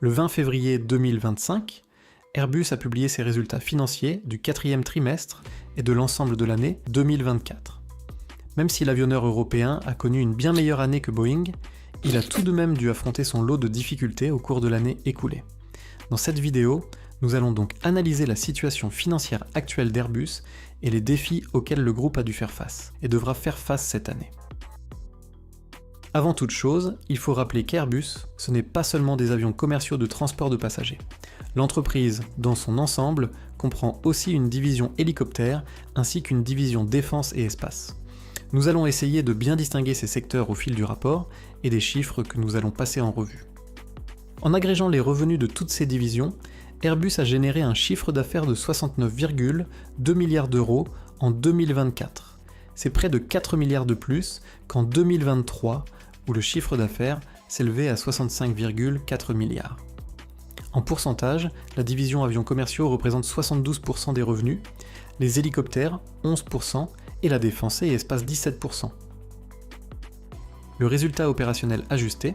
Le 20 février 2025, Airbus a publié ses résultats financiers du 4e trimestre et de l'ensemble de l'année 2024. Même si l'avionneur européen a connu une bien meilleure année que Boeing, il a tout de même dû affronter son lot de difficultés au cours de l'année écoulée. Dans cette vidéo, nous allons donc analyser la situation financière actuelle d'Airbus et les défis auxquels le groupe a dû faire face, et devra faire face cette année. Avant toute chose, il faut rappeler qu'Airbus, ce n'est pas seulement des avions commerciaux de transport de passagers. L'entreprise, dans son ensemble, comprend aussi une division hélicoptère ainsi qu'une division défense et espace. Nous allons essayer de bien distinguer ces secteurs au fil du rapport et des chiffres que nous allons passer en revue. En agrégeant les revenus de toutes ces divisions, Airbus a généré un chiffre d'affaires de 69,2 milliards d'euros en 2024. C'est près de 4 milliards de plus qu'en 2023, où le chiffre d'affaires s'élevait à 65,4 milliards. En pourcentage, la division avions commerciaux représente 72% des revenus, les hélicoptères 11% et la défense et espace 17%. Le résultat opérationnel ajusté,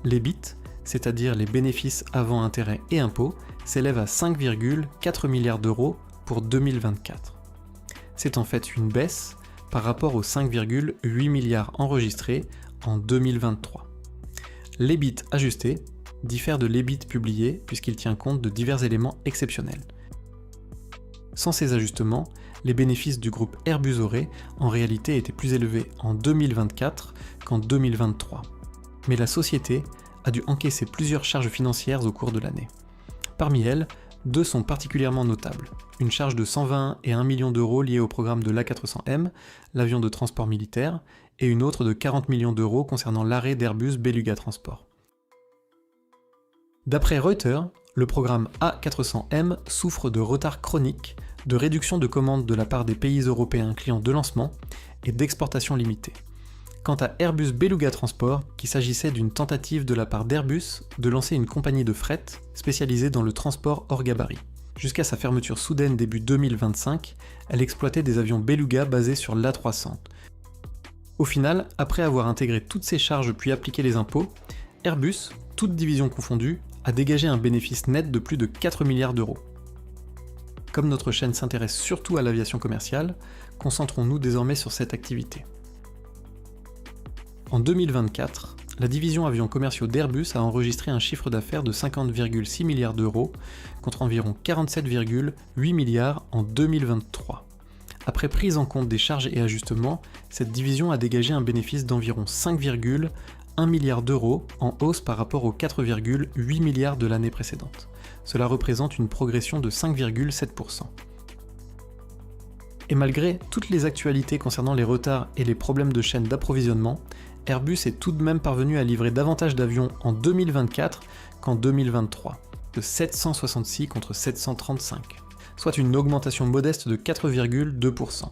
l'EBIT, c'est-à-dire les bénéfices avant intérêts et impôts, s'élève à 5,4 milliards d'euros pour 2024. C'est en fait une baisse par rapport aux 5,8 milliards enregistrés en 2023. L'EBIT ajusté diffère de l'EBIT publié puisqu'il tient compte de divers éléments exceptionnels. Sans ces ajustements, les bénéfices du groupe Airbus auraient en réalité été plus élevés en 2024 qu'en 2023. Mais la société a dû encaisser plusieurs charges financières au cours de l'année. Parmi elles, deux sont particulièrement notables. Une charge de 120 et 1 million d'euros liée au programme de l'A400M, l'avion de transport militaire, et une autre de 40 millions d'euros concernant l'arrêt d'Airbus Beluga Transport. D'après Reuters, le programme A400M souffre de retard chronique, de réduction de commandes de la part des pays européens clients de lancement et d'exportation limitée. Quant à Airbus Beluga Transport, qu'il s'agissait d'une tentative de la part d'Airbus de lancer une compagnie de fret spécialisée dans le transport hors gabarit. Jusqu'à sa fermeture soudaine début 2025, elle exploitait des avions Beluga basés sur l'A300. Au final, après avoir intégré toutes ces charges puis appliqué les impôts, Airbus, toutes divisions confondues, a dégagé un bénéfice net de plus de 4 milliards d'euros. Comme notre chaîne s'intéresse surtout à l'aviation commerciale, concentrons-nous désormais sur cette activité. En 2024, la division avions commerciaux d'Airbus a enregistré un chiffre d'affaires de 50,6 milliards d'euros contre environ 47,8 milliards en 2023. Après prise en compte des charges et ajustements, cette division a dégagé un bénéfice d'environ 5,1 milliards d'euros en hausse par rapport aux 4,8 milliards de l'année précédente. Cela représente une progression de 5,7%. Et malgré toutes les actualités concernant les retards et les problèmes de chaîne d'approvisionnement, Airbus est tout de même parvenu à livrer davantage d'avions en 2024 qu'en 2023, de 766 contre 735, soit une augmentation modeste de 4,2%.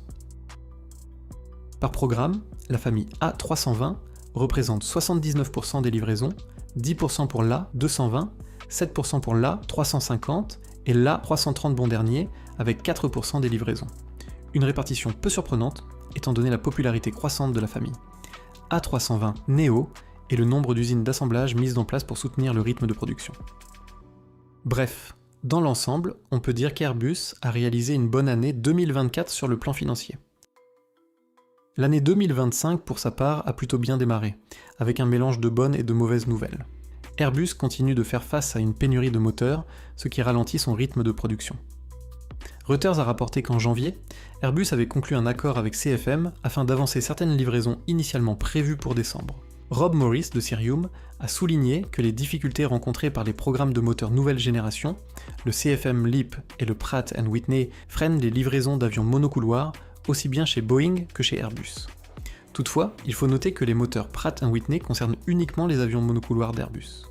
Par programme, la famille A320 représente 79% des livraisons, 10% pour l'A220, 7% pour l'A350 et l'A330 bon dernier avec 4% des livraisons. Une répartition peu surprenante étant donné la popularité croissante de la famille. A320 Neo et le nombre d'usines d'assemblage mises en place pour soutenir le rythme de production. Bref, dans l'ensemble, on peut dire qu'Airbus a réalisé une bonne année 2024 sur le plan financier. L'année 2025, pour sa part, a plutôt bien démarré, avec un mélange de bonnes et de mauvaises nouvelles. Airbus continue de faire face à une pénurie de moteurs, ce qui ralentit son rythme de production. Reuters a rapporté qu'en janvier, Airbus avait conclu un accord avec CFM afin d'avancer certaines livraisons initialement prévues pour décembre. Rob Morris de Cirium a souligné que les difficultés rencontrées par les programmes de moteurs nouvelle génération, le CFM LEAP et le Pratt & Whitney, freinent les livraisons d'avions monocouloirs aussi bien chez Boeing que chez Airbus. Toutefois, il faut noter que les moteurs Pratt & Whitney concernent uniquement les avions monocouloirs d'Airbus.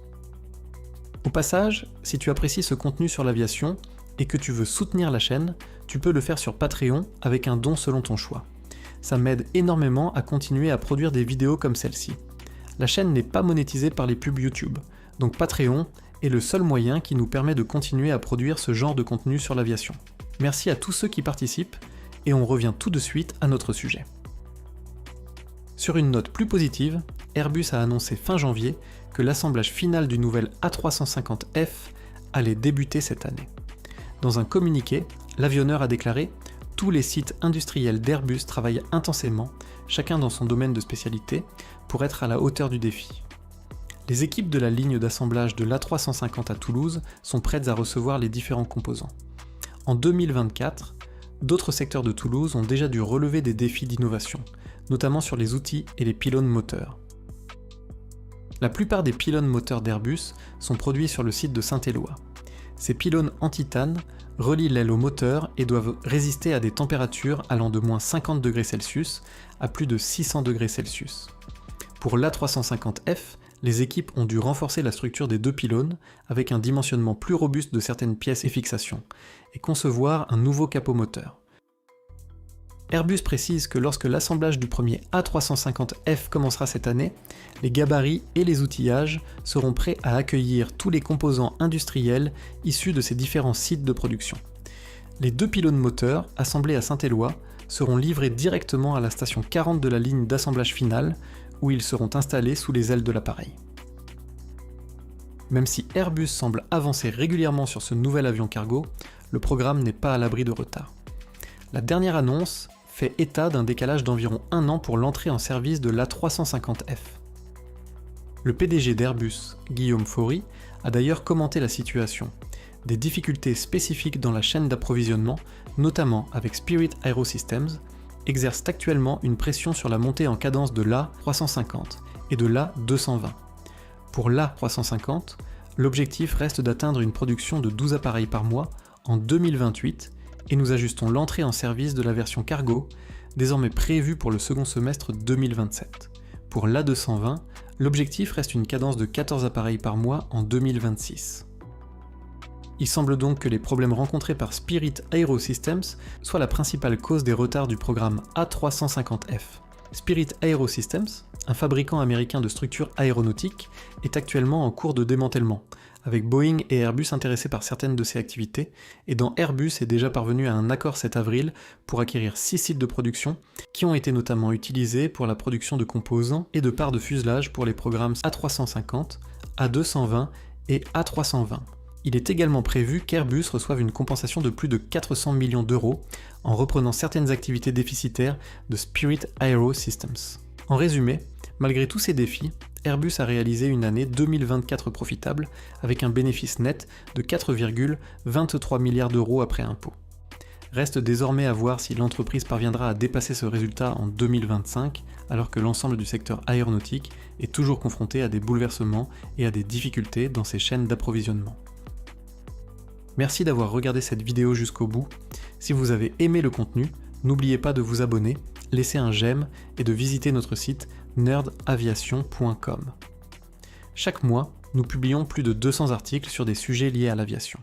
Au passage, si tu apprécies ce contenu sur l'aviation, et que tu veux soutenir la chaîne, tu peux le faire sur Patreon avec un don selon ton choix. Ça m'aide énormément à continuer à produire des vidéos comme celle-ci. La chaîne n'est pas monétisée par les pubs YouTube, donc Patreon est le seul moyen qui nous permet de continuer à produire ce genre de contenu sur l'aviation. Merci à tous ceux qui participent, et on revient tout de suite à notre sujet. Sur une note plus positive, Airbus a annoncé fin janvier que l'assemblage final du nouvel A350F allait débuter cette année. Dans un communiqué, l'avionneur a déclaré « Tous les sites industriels d'Airbus travaillent intensément, chacun dans son domaine de spécialité, pour être à la hauteur du défi. » Les équipes de la ligne d'assemblage de l'A350 à Toulouse sont prêtes à recevoir les différents composants. En 2024, d'autres secteurs de Toulouse ont déjà dû relever des défis d'innovation, notamment sur les outils et les pylônes moteurs. La plupart des pylônes moteurs d'Airbus sont produits sur le site de Saint-Éloi. Ces pylônes en titane relient l'aile au moteur et doivent résister à des températures allant de moins 50 degrés Celsius à plus de 600 degrés Celsius. Pour l'A350F, les équipes ont dû renforcer la structure des deux pylônes avec un dimensionnement plus robuste de certaines pièces et fixations, et concevoir un nouveau capot moteur. Airbus précise que lorsque l'assemblage du premier A350F commencera cette année, les gabarits et les outillages seront prêts à accueillir tous les composants industriels issus de ces différents sites de production. Les deux pylônes moteurs, assemblés à Saint-Éloi, seront livrés directement à la station 40 de la ligne d'assemblage finale, où ils seront installés sous les ailes de l'appareil. Même si Airbus semble avancer régulièrement sur ce nouvel avion cargo, le programme n'est pas à l'abri de retard. La dernière annonce fait état d'un décalage d'environ 1 an pour l'entrée en service de l'A350F. Le PDG d'Airbus, Guillaume Faury, a d'ailleurs commenté la situation. Des difficultés spécifiques dans la chaîne d'approvisionnement, notamment avec Spirit AeroSystems, exercent actuellement une pression sur la montée en cadence de l'A350 et de l'A220. Pour l'A350, l'objectif reste d'atteindre une production de 12 appareils par mois en 2028 et nous ajustons l'entrée en service de la version cargo, désormais prévue pour le second semestre 2027. Pour l'A220, l'objectif reste une cadence de 14 appareils par mois en 2026. Il semble donc que les problèmes rencontrés par Spirit AeroSystems soient la principale cause des retards du programme A350F. Spirit AeroSystems, un fabricant américain de structures aéronautiques, est actuellement en cours de démantèlement, avec Boeing et Airbus intéressés par certaines de ses activités, et dont Airbus est déjà parvenu à un accord cet avril pour acquérir 6 sites de production, qui ont été notamment utilisés pour la production de composants et de parts de fuselage pour les programmes A350, A220 et A320. Il est également prévu qu'Airbus reçoive une compensation de plus de 400 millions d'euros en reprenant certaines activités déficitaires de Spirit AeroSystems. En résumé, malgré tous ces défis, Airbus a réalisé une année 2024 profitable avec un bénéfice net de 4,23 milliards d'euros après impôts. Reste désormais à voir si l'entreprise parviendra à dépasser ce résultat en 2025, alors que l'ensemble du secteur aéronautique est toujours confronté à des bouleversements et à des difficultés dans ses chaînes d'approvisionnement. Merci d'avoir regardé cette vidéo jusqu'au bout. Si vous avez aimé le contenu, n'oubliez pas de vous abonner, laisser un j'aime et de visiter notre site nerdaviation.com. Chaque mois, nous publions plus de 200 articles sur des sujets liés à l'aviation.